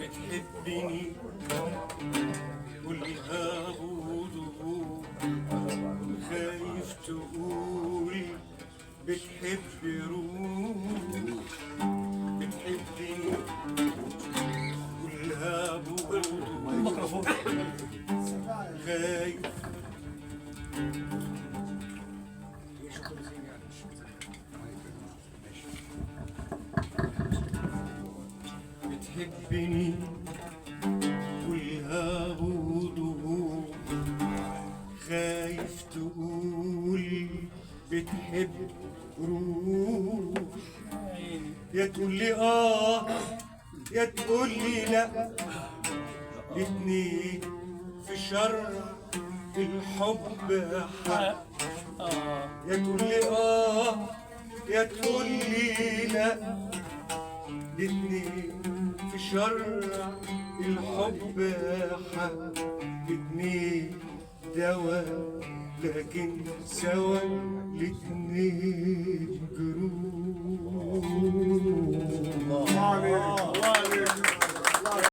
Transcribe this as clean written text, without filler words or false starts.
بتحبني قولها بوضوح، خايف تقول بتحب روح. بتحبني قولها بوضوح، خايف بتحبني قولها بوضوح، خايف تقول بتحب روح. يا تقولي يا تقولي لا، الاتنين في شر الحب حق. يا تقولي يا تقولي لا، الاتنين في شر الحب حق. الاتنين دوا لكن سوا الاتنين جروح.